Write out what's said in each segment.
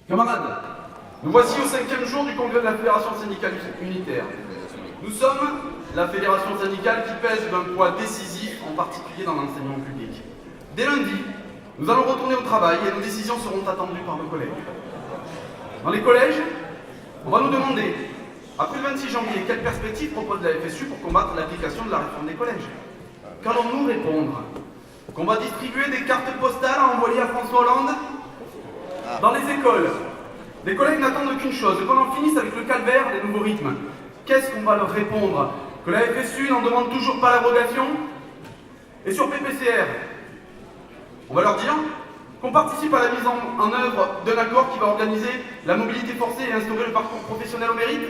Camarades, nous voici au 5e jour du congrès de la Fédération syndicale unitaire. Nous sommes la fédération syndicale qui pèse d'un poids décisif, en particulier dans l'enseignement public. Dès lundi, nous allons retourner au travail et nos décisions seront attendues par nos collègues. Dans les collèges, on va nous demander, après le 26 janvier, quelle perspective propose la FSU pour combattre l'application de la réforme des collèges? Qu'allons-nous répondre? Qu'on va distribuer des cartes postales à envoyer à François Hollande? Dans les écoles, les collègues n'attendent qu'une chose, qu'on en finisse avec le calvaire des nouveaux rythmes. Qu'est-ce qu'on va leur répondre? Que la FSU n'en demande toujours pas l'abrogation? Et sur PPCR, on va leur dire qu'on participe à la mise en œuvre d'un accord qui va organiser la mobilité forcée et instaurer le parcours professionnel au mérite?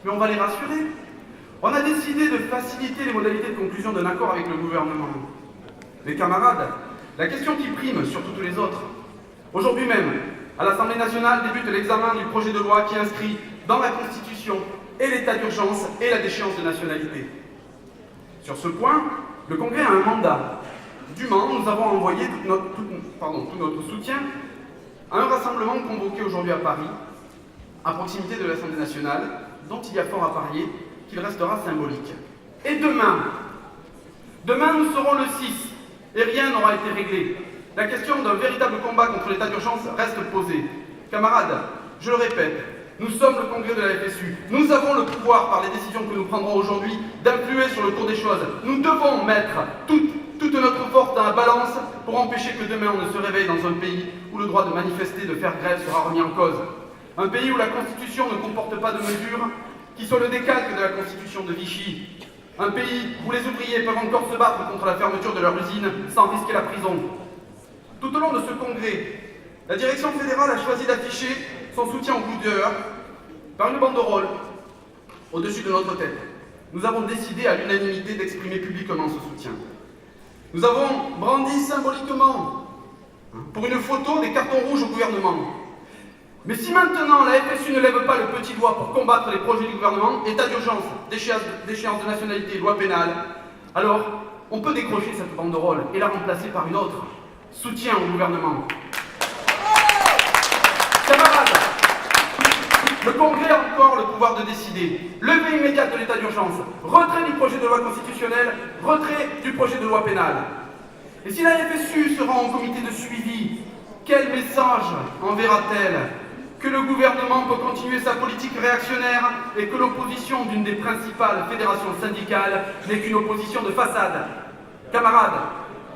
Mais on va les rassurer. On a décidé de faciliter les modalités de conclusion d'un accord avec le gouvernement. Mes camarades, la question qui prime sur toutes les autres, aujourd'hui même, à l'Assemblée nationale débute l'examen du projet de loi qui inscrit dans la Constitution et l'état d'urgence et la déchéance de nationalité. Sur ce point, le Congrès a un mandat. Du Mans, nous avons envoyé tout notre soutien à un rassemblement convoqué aujourd'hui à Paris, à proximité de l'Assemblée nationale, dont il y a fort à parier qu'il restera symbolique. Et demain, nous serons le 6, et rien n'aura été réglé. La question d'un véritable combat contre l'état d'urgence reste posée. Camarades, je le répète, nous sommes le congrès de la FSU. Nous avons le pouvoir, par les décisions que nous prendrons aujourd'hui, d'influer sur le cours des choses. Nous devons mettre toute notre force dans la balance pour empêcher que demain on ne se réveille dans un pays où le droit de manifester, de faire grève sera remis en cause. Un pays où la Constitution ne comporte pas de mesures qui sont le décalque de la Constitution de Vichy. Un pays où les ouvriers peuvent encore se battre contre la fermeture de leur usine sans risquer la prison. Tout au long de ce congrès, la direction fédérale a choisi d'afficher son soutien au coup d'heure par une banderole au-dessus de notre tête. Nous avons décidé à l'unanimité d'exprimer publiquement ce soutien. Nous avons brandi symboliquement, pour une photo, des cartons rouges au gouvernement. Mais si maintenant la FSU ne lève pas le petit doigt pour combattre les projets du gouvernement, état d'urgence, déchéance de nationalité, loi pénale, alors on peut décrocher cette banderole et la remplacer par une autre. Soutien au gouvernement. Camarades, le Congrès a encore le pouvoir de décider. Levée immédiate de l'état d'urgence, retrait du projet de loi constitutionnelle, retrait du projet de loi pénale. Et si la FSU se rend au comité de suivi, quel message enverra-t-elle? Que le gouvernement peut continuer sa politique réactionnaire et que l'opposition d'une des principales fédérations syndicales n'est qu'une opposition de façade. Camarades,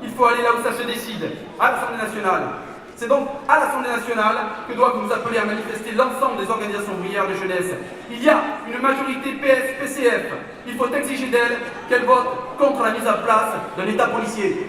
il faut aller là où ça se décide, à l'Assemblée nationale. C'est donc à l'Assemblée nationale que doivent nous appeler à manifester l'ensemble des organisations ouvrières de jeunesse. Il y a une majorité PS-PCF. Il faut exiger d'elle qu'elle vote contre la mise en place d'un État policier.